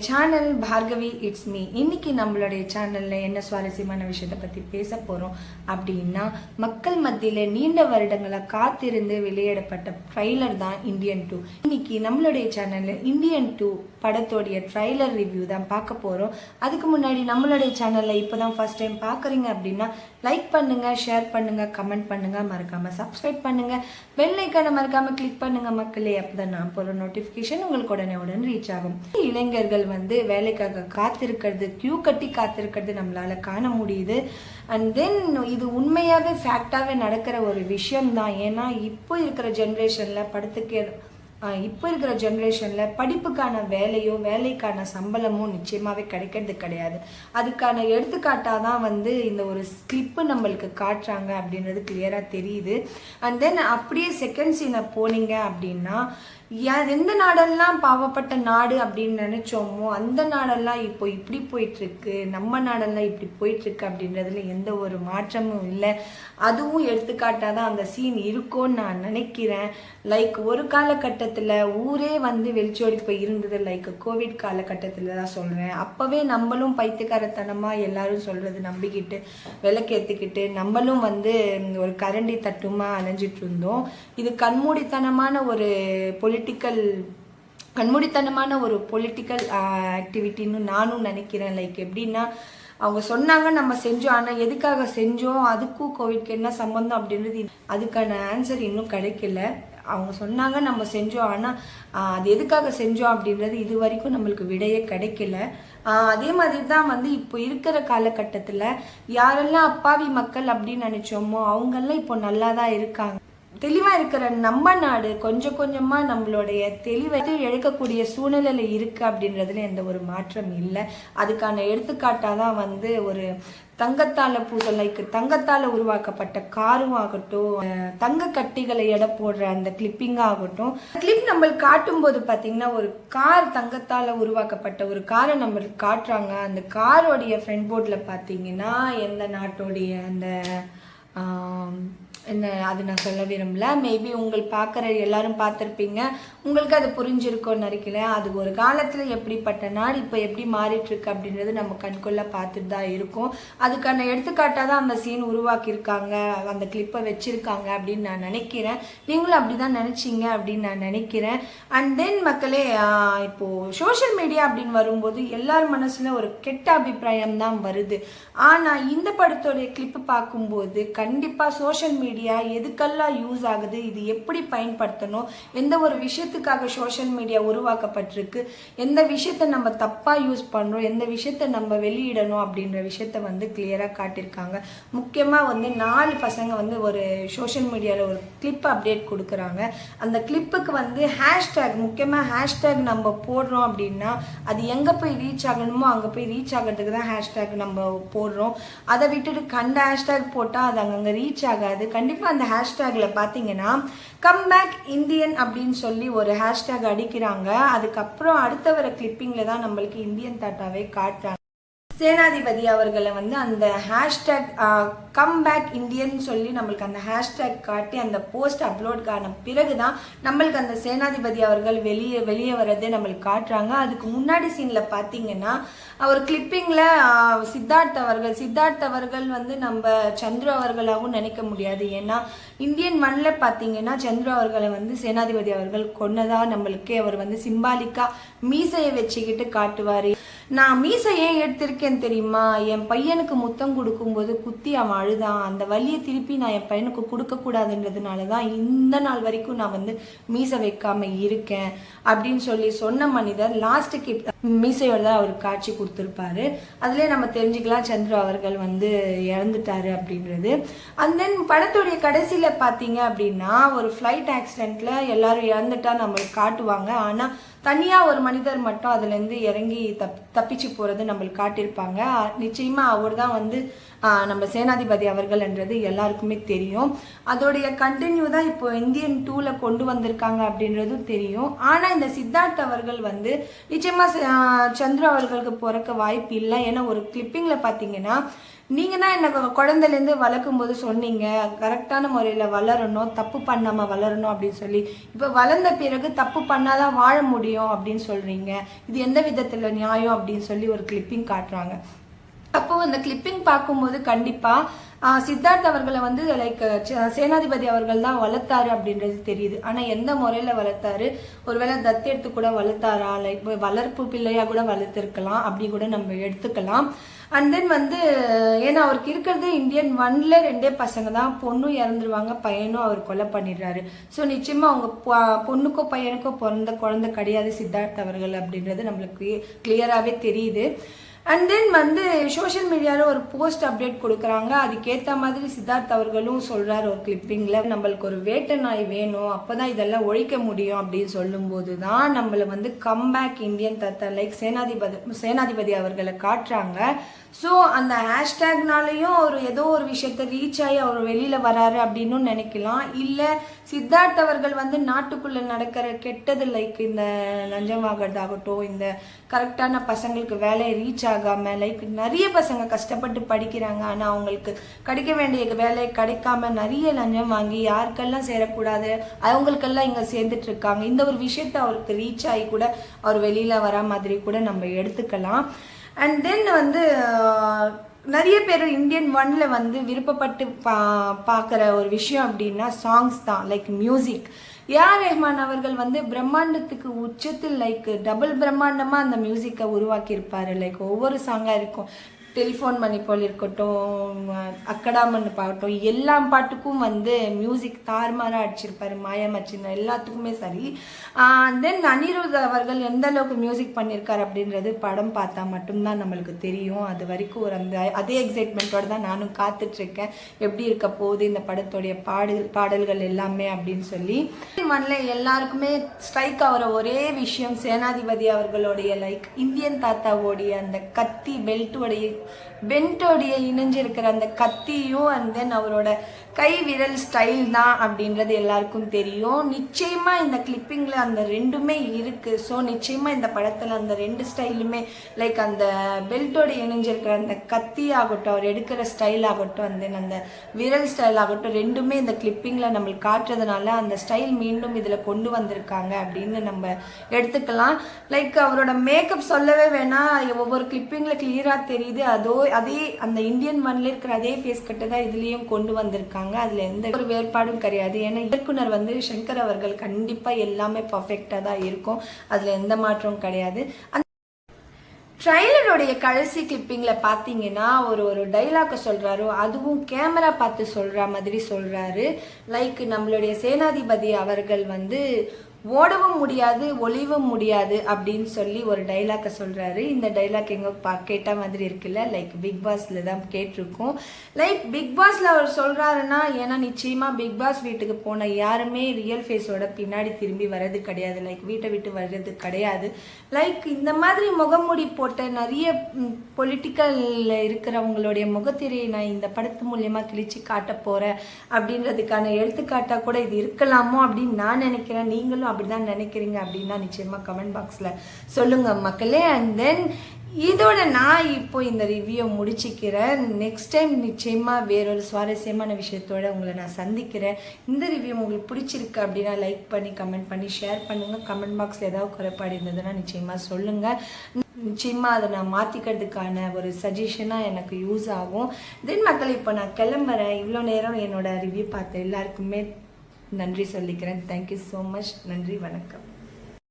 Channel Bhargavi it's me. இன்னைக்கு நம்மளுடைய சேனல்ல என்ன சுவாரஸ்யமான விஷயத்தை பத்தி பேச போறோம் அப்படின்னா, மக்கள் மத்தியில நீண்ட வருடங்களா காத்திருந்து வெளியிடப்பட்ட ட்ரைலர் தான் இந்தியன் 2. இன்னைக்கு நம்மளுடைய சேனல்ல இந்தியன் 2 படத்தோடைய ட்ரைலர் ரிவ்யூ தான் பார்க்க போறோம். அதுக்கு முன்னாடி நம்மளுடைய சேனல்ல இப்பதான் ஃபர்ஸ்ட் டைம் பாக்குறீங்க அப்படின்னா லைக் பண்ணுங்க, ஷேர் பண்ணுங்க, கமெண்ட் பண்ணுங்க, மறக்காம சப்ஸ்கிரைப் பண்ணுங்க, பெல் ஐக்கானை மறக்காம கிளிக் பண்ணுங்க மக்களே. அப்பதான் நான் போற நோட்டிபிகேஷன் உங்களுக்கு உடனே ரீச் ஆகும். இளைஞர்கள் வேலைக்காக காத்திருக்கிறது, கியூ கட்டி காத்திருக்கிறது நம்மளால காண முடியுது. அண்ட் தென் இது உண்மையாவே ஃபேக்டாவே நடக்கிற ஒரு விஷயம் தான். ஏன்னா இப்போ இருக்கிற ஜென்ரேஷன்ல படிப்புக்கான வேலையோ வேலைக்கான சம்பளமோ நிச்சயமாவே கிடைக்கிறது கிடையாது. அதுக்கான எடுத்துக்காட்டாதான் இந்த ஒரு கிளிப்பு நம்மளுக்கு காட்டுறாங்க அப்படின்றது கிளியரா தெரியுது. அண்ட் தென் அப்படியே செகண்ட் சீனை போனீங்க அப்படின்னா, எந்த நாடெல்லாம் பாவப்பட்ட நாடு அப்படின்னு நினைச்சோமோ அந்த நாடெல்லாம் இப்போ இப்படி போயிட்டு இருக்கு, நம்ம நாடெல்லாம் இப்படி போயிட்டு இருக்கு அப்படின்றதுல எந்த ஒரு மாற்றமும் இல்லை. அதுவும் எடுத்துக்காட்டாதான் அந்த சீன் இருக்கும்னு நான் நினைக்கிறேன். லைக் ஒரு காலகட்டத்துல ஊரே வெளிச்சோடி போய் இருந்தது, லைக் கோவிட் காலகட்டத்துல தான் சொல்றேன். அப்பவே நம்மளும் பைத்தியக்காரத்தனமா எல்லாரும் சொல்றது நம்பிக்கிட்டு விளக்கேத்திக்கிட்டு நம்மளும் ஒரு கரண்டி தட்டுமா அலைஞ்சிட்டு இருந்தோம். இது கண்மூடித்தனமான ஒரு பொலிட்டிக்கல் ஆக்டிவிட்டின்னு நானும் நினைக்கிறேன். லைக் எப்படின்னா, அவங்க சொன்னாங்க நம்ம செஞ்சோம், ஆனால் எதுக்காக செஞ்சோம், அதுக்கும் கோவிட்க்கு என்ன சம்பந்தம் அப்படின்றது அதுக்கான ஆன்சர் இன்னும் கிடைக்கல. அவங்க சொன்னாங்க நம்ம செஞ்சோம், ஆனால் அது எதுக்காக செஞ்சோம் அப்படின்றது இது வரைக்கும் நம்மளுக்கு விடையே கிடைக்கல. அதே மாதிரி தான் இப்போ இருக்கிற காலகட்டத்தில் யாரெல்லாம் அப்பாவி மக்கள் அப்படின்னு நினைச்சோமோ அவங்கெல்லாம் இப்போ நல்லா தான் இருக்காங்க. தெளிவா இருக்கிற நம்ம நாடு கொஞ்சம் கொஞ்சமா நம்மளுடைய தெளிவை இழக்கக்கூடிய சூழ்நிலையில இருக்கு அப்படின்றதுல எந்த ஒரு மாற்றம் இல்லை. அதுக்கான எடுத்துக்காட்டாதான் ஒரு தங்கத்தால லைக் தங்கத்தால உருவாக்கப்பட்ட காரும் ஆகட்டும், தங்க கட்டிகளை எடை போடுற அந்த கிளிப்பிங் ஆகட்டும். கிளிப் நம்மளுக்கு காட்டும் போது பாத்தீங்கன்னா, ஒரு கார் தங்கத்தால உருவாக்கப்பட்ட ஒரு காரை நம்மளுக்கு காட்டுறாங்க. அந்த காரோடைய ஃப்ரண்ட் போர்ட்ல பாத்தீங்கன்னா எந்த நாட்டோடைய அந்த என்ன அது நான் சொல்ல விரும்பல. மேபி பார்க்குற எல்லாரும் பார்த்துருப்பீங்க, உங்களுக்கு அது புரிஞ்சிருக்கோன்னு நினைக்கிறேன். அது ஒரு காலத்தில் எப்படிப்பட்ட நாடு இப்போ எப்படி மாறிட்டு இருக்கு அப்படின்றது நம்ம கண்கொள்ள பார்த்துட்டு தான் இருக்கும். அதுக்கான எடுத்துக்காட்டாக தான் அந்த சீன் உருவாக்கியிருக்காங்க, அந்த கிளிப்பை வச்சிருக்காங்க அப்படின்னு நான் நினைக்கிறேன். நீங்களும் அப்படிதான் நினைச்சீங்க அப்படின்னு நான் நினைக்கிறேன். அண்ட் தென் மக்களே, இப்போ சோஷியல் மீடியா அப்படின்னு வரும்போது எல்லார் மனசுல ஒரு கெட்ட அபிப்பிராயம் தான் வருது. ஆனால் இந்த படத்தோடைய கிளிப்பு பார்க்கும்போது கண்டிப்பாக சோஷியல் மீடியா எதுக்கெல்லாம் யூஸ் ஆகுது, இது எப்படி பயன்படுத்தணும், எந்த ஒரு விஷயத்துக்காக சோஷியல் மீடியா உருவாக்கப்பட்டிருக்கு, எந்த விஷயத்த நம்ம தப்பா யூஸ் பண்றோம், எந்த விஷயத்த நம்ம வெளியிடணும் அப்படின்ற விஷயத்த கிளியரா காட்டியிருக்காங்க. முக்கியமா 4 பசங்க ஒரு சோஷியல் மீடியால ஒரு கிளிப் அப்டேட் கொடுக்குறாங்க. அந்த கிளிப்புக்கு ஹேஷ்டேக், முக்கியமா ஹேஷ்டேக் நம்ம போடுறோம் அப்படின்னா அது எங்க போய் ரீச் ஆகணுமோ அங்க போய் ரீச் ஆகிறதுக்கு தான் ஹேஷ்டேக் நம்ம போடுறோம். அதை விட்டுட்டு கண்ட ஹேஷ்டேக் போட்டா அது அங்கங்க ரீச் ஆகாது. கண்டிப்பா அந்த ஹேஷ்டேக்ல பாத்தீங்கன்னா கம் பேக் இந்தியன் அப்படின்னு சொல்லி ஒரு ஹேஷ்டேக் அடிக்கிறாங்க. அதுக்கப்புறம் அடுத்த வர கிளிப்பிங்ல தான் நம்மளுக்கு இந்தியன் தாட்டாவே காட்டுறாங்க. சேனாதிபதி அவர்களை அந்த ஹேஷ்டேக் கம் பேக் இந்தியன் சொல்லி நம்மளுக்கு அந்த ஹேஷ்டேக் காட்டி அந்த போஸ்ட் அப்லோட் ஆன பிறகுதான் நம்மளுக்கு அந்த சேனாதிபதி அவர்கள் வெளியே வர்றதே நம்மளுக்கு காட்டுறாங்க. அதுக்கு முன்னாடி சீன்ல பாத்தீங்கன்னா ஒரு கிளிப்பிங்ல சித்தார்த் அவர்கள் நம்ம சந்திரு அவர்களாகவும் நினைக்க முடியாது. ஏன்னா இந்தியன் 1ல பாத்தீங்கன்னா சந்திரு அவர்களை சேனாதிபதி அவர்கள் கொன்னதா நம்மளுக்கு அவர் சிம்பாலிக்கா மீசையை வச்சுக்கிட்டு காட்டுவாரு. நான் மீசை ஏன் எடுத்திருக்கேன் தெரியுமா, என் பையனுக்கு முத்தம் கொடுக்கும்போது குத்தி அவன் அழுதான், அந்த வலியை திருப்பி நான் என் பையனுக்கு கொடுக்க கூடாதுன்றதுனாலதான் இந்த நாள் வரைக்கும் நான் மீசை வைக்காம இருக்கேன் அப்படின்னு சொல்லி சொன்ன மனிதர் லாஸ்ட்டுக்கு மீசையோட தான் அவருக்கு காட்சி கொடுத்துருப்பாரு. அதுலயே நம்ம தெரிஞ்சுக்கலாம் சந்திரு அவர்கள் இறந்துட்டாரு அப்படின்றது. அண்ட் தென் படத்துடைய கடைசியில பாத்தீங்க அப்படின்னா ஒரு ஃபிளைட் ஆக்சிடென்ட்ல எல்லாரும் இறந்துட்டா நம்மளுக்கு காட்டுவாங்க. ஆனா தனியா ஒரு மனிதர் மட்டும் அதுல இருந்து இறங்கி தப்பிச்சு போறது நம்மளுக்கு காட்டியிருப்பாங்க. நிச்சயமா அவர் தான் நம்ம சேனாதிபதி அவர்கள்ன்றது எல்லாருக்குமே தெரியும். அதோடைய கண்டினியூ தான் இப்போ இந்தியன் 2ல கொண்டு வந்திருக்காங்க அப்படின்றதும் தெரியும். ஆனா இந்த சித்தார்த் அவர்கள் நிச்சயமா சந்திரு அவர்களுக்கு பிறக்க வாய்ப்பு இல்லை. ஏன்னா ஒரு கிளிப்பிங்ல பாத்தீங்கன்னா நீங்கள் தான் என்னை குழந்தைலேருந்து வளர்க்கும் போது சொன்னீங்க கரெக்டான முறையில் வளரணும், தப்பு பண்ணாமல் வளரணும் அப்படின்னு சொல்லி. இப்போ வளர்ந்த பிறகு தப்பு பண்ணாதான் வாழ முடியும் அப்படின்னு சொல்கிறீங்க. இது எந்த விதத்தில் நியாயம் அப்படின்னு சொல்லி ஒரு கிளிப்பிங் காட்டுறாங்க. அப்போ அந்த கிளிப்பிங் பார்க்கும்போது கண்டிப்பாக சித்தார்த் அவர்களை வந்து லைக் சேனாதிபதி அவர்கள் தான் வளர்த்தாரு அப்படின்றது தெரியுது. ஆனால் எந்த முறையில் வளர்த்தாரு, ஒருவேளை தத்தெடுத்து கூட வளர்த்தாரா, லைக் வளர்ப்பு பிள்ளையாக கூட வளர்த்துருக்கலாம், அப்படி கூட நம்ம எடுத்துக்கலாம். அண்ட் தென் வந்து ஏன்னா அவருக்கு இருக்கிறது இந்தியன் 1ல 2 பசங்க தான், பொண்ணும் இறந்துருவாங்க, பையனும் அவர் கொலை பண்ணிடுறாரு. ஸோ நிச்சயமாக அவங்க பொண்ணுக்கோ பையனுக்கோ பிறந்த குழந்தை கிடையாது சித்தார்த் அவர்கள் அப்படின்றது நம்மளுக்கு கிளியராகவே தெரியுது. அண்ட் தென் வந்து சோஷியல் மீடியாவில் ஒரு போஸ்ட் அப்டேட் கொடுக்குறாங்க. அதுக்கேற்ற மாதிரி சித்தார்த் அவர்களும் சொல்கிறார் ஒரு கிளிப்பிங்கில், நம்மளுக்கு ஒரு வேட்டை நாய் வேணும், அப்போ தான் இதெல்லாம் ஒழிக்க முடியும் அப்படின்னு சொல்லும்போது தான் நம்மளை வந்து கம்பேக் இந்தியன் தத்தா லைக் சேனாதிபதி அவர்களை காட்டுறாங்க. ஸோ அந்த ஹேஷ்டேக்னாலையும் அவர் ஏதோ ஒரு விஷயத்த ரீச் ஆகி அவர் வெளியில் வராரு அப்படின்னு நினைக்கலாம். இல்லை சித்தார்த் அவர்கள் வந்து நாட்டுக்குள்ளே நடக்கிற கெட்டது லைக் இந்த லஞ்சம் வாங்குறதாகட்டும், இந்த கரெக்டான பசங்களுக்கு வேலையை ரீச் ஆகாமல் லைக் நிறைய பசங்க கஷ்டப்பட்டு படிக்கிறாங்க, ஆனால் அவங்களுக்கு கிடைக்க வேண்டிய வேலை கிடைக்காம நிறைய லஞ்சம் வாங்கி யாருக்கெல்லாம் சேரக்கூடாது அவங்களுக்கெல்லாம் இங்கே சேர்ந்துட்டு இருக்காங்க. இந்த ஒரு விஷயத்த அவருக்கு ரீச் ஆகி கூட அவர் வெளியில் வரா மாதிரி கூட நம்ம எடுத்துக்கலாம். அண்ட் தென் வந்து நிறைய பேர் இந்தியன் 1ல வந்து விருப்பப்பட்டு பார்க்குற ஒரு விஷயம் அப்படின்னா சாங்ஸ் தான், லைக் மியூசிக். ஏஆர் ரஹ்மான் அவர்கள் வந்து பிரம்மாண்டத்துக்கு உச்சத்தில் லைக் டபுள் பிரம்மாண்டமாக அந்த மியூசிக்கை உருவாக்கியிருப்பாரு. லைக் ஒவ்வொரு சாங்காக இருக்கும், டெலிஃபோன் மணி போல் இருக்கட்டும், அக்கடாமன் பாட்டும், எல்லா பாட்டுக்கும் வந்து மியூசிக் தாறுமாறாக அடிச்சிருப்பாரு, மாயமச்சின்னு எல்லாத்துக்குமே சரி. தென் அனிருத் அவர்கள் எந்த அளவுக்கு மியூசிக் பண்ணியிருக்காரு அப்படின்றது படம் பார்த்தா மட்டும்தான் நம்மளுக்கு தெரியும். அது வரைக்கும் ஒரு அதே எக்ஸைட்மெண்ட்டோடு தான் நானும் காத்துட்ருக்கேன், எப்படி இருக்க போகுது இந்த படத்தோடைய பாடல்கள் எல்லாமே அப்படின்னு சொல்லி. எல்லாருக்குமே ஸ்ட்ரைக் ஆகிற ஒரே விஷயம் சேனாதிபதி அவர்களுடைய லைக் இந்தியன் தாத்தாவோடைய அந்த கத்தி பெல்ட்டோடைய இணைஞ்சிருக்கிற அந்த கத்தியும் அண்ட் தென் அவரோட கை விரல் ஸ்டைல் தான் அப்படின்றது எல்லாருக்கும் தெரியும். நிச்சயமா இந்த கிளிப்பிங்ல அந்த ரெண்டுமே இருக்கு. ஸோ நிச்சயமா இந்த படத்துல அந்த 2 ஸ்டைலுமே லைக் அந்த பெல்ட்டோட இணைஞ்சிருக்கிற அந்த கத்தி ஆகட்டும், அவர் எடுக்கிற ஸ்டைல் ஆகட்டும், அண்ட் தென் அந்த விரல் ஸ்டைல் ஆகட்டும், ரெண்டுமே இந்த கிளிப்பிங்ல நம்மளுக்கு காட்டுறதுனால அந்த ஸ்டைல் மீண்டும் இதுல கொண்டு வந்திருக்காங்க அப்படின்னு நம்ம எடுத்துக்கலாம். லைக் அவரோட மேக்கப் சொல்லவே வேணாம், ஒவ்வொரு கிளிப்பிங்ல கிளியரா தெரியுது. அதே அந்த இந்தியன் 1ல இருக்கிற அதே ஃபேஸ் கட்டு தான் இதுலயும் கொண்டு வந்திருக்காங்க. அதுல எந்த ஒரு வேறுபாடும் கிடையாது. ஏன்னா இயக்குனர் வந்து சங்கர் அவர்கள் கண்டிப்பா எல்லாமே பர்ஃபெக்டா தான் இருக்கும், அதுல எந்த மாற்றமும் கிடையாது. ட்ரைலருடைய கடைசி கிளிப்பிங்ல பாத்தீங்கன்னா ஒரு டைலாக சொல்றாரு, அதுவும் கேமரா பார்த்து சொல்ற மாதிரி சொல்றாரு. லைக் நம்மளுடைய சேனாதிபதி அவர்கள் வந்து ஓடவும் முடியாது ஒளிவும் முடியாது அப்படின்னு சொல்லி ஒரு டைலாக சொல்றாரு. இந்த டைலாக் எங்க கேட்ட மாதிரி இருக்குல்ல, லைக் பிக் பாஸ்ல தான் கேட்டிருக்கோம். லைக் பிக் பாஸ்ல அவர் சொல்றாருன்னா, ஏன்னா நிச்சயமா பிக் பாஸ் வீட்டுக்கு போன யாருமே ரியல் ஃபேஸோட பின்னாடி திரும்பி வர்றது கிடையாது, லைக் வீட்டை விட்டு வர்றது கிடையாது. லைக் இந்த மாதிரி முகமூடி போட்ட நிறைய பொலிட்டிக்கல் இருக்கிறவங்களுடைய முகத்திரையை நான் இந்த படத்து மூலியமா கிழிச்சு காட்ட போறேன் அப்படின்றதுக்கான எடுத்துக்காட்டா கூட இது இருக்கலாமோ அப்படின்னு நான் நினைக்கிறேன். நீங்களும் அப்படிதான் நினைக்கிறீங்க அப்படின்னா நிச்சயமா கமெண்ட் பாக்ஸ்ல சொல்லுங்க மக்களே. அண்ட் தென் இதோட நான் இப்போ இந்த ரிவ்யூ முடிச்சுக்கிறேன். நெக்ஸ்ட் டைம் நிச்சயமா வேறொரு சுவாரஸ்யமான விஷயத்தோட உங்களை நான் சந்திக்கிறேன். இந்த ரிவ்யூ உங்களுக்கு பிடிச்சிருக்கு அப்படின்னா லைக் பண்ணி கமெண்ட் பண்ணி ஷேர் பண்ணுங்க. கமெண்ட் பாக்ஸ்ல ஏதாவது குறைபாடு இருந்ததுன்னா நிச்சயமா சொல்லுங்க. நிச்சயமா அதை நான் மாற்றிக்கிறதுக்கான ஒரு சஜஷனாக எனக்கு யூஸ் ஆகும். தென் மக்கள் இப்போ நான் கிளம்புறேன். இவ்வளோ நேரம் என்னோட ரிவ்யூ பார்த்த எல்லாருக்குமே நன்றி சொல்லிக்கிறேன். Thank you so much. நன்றி, வணக்கம்.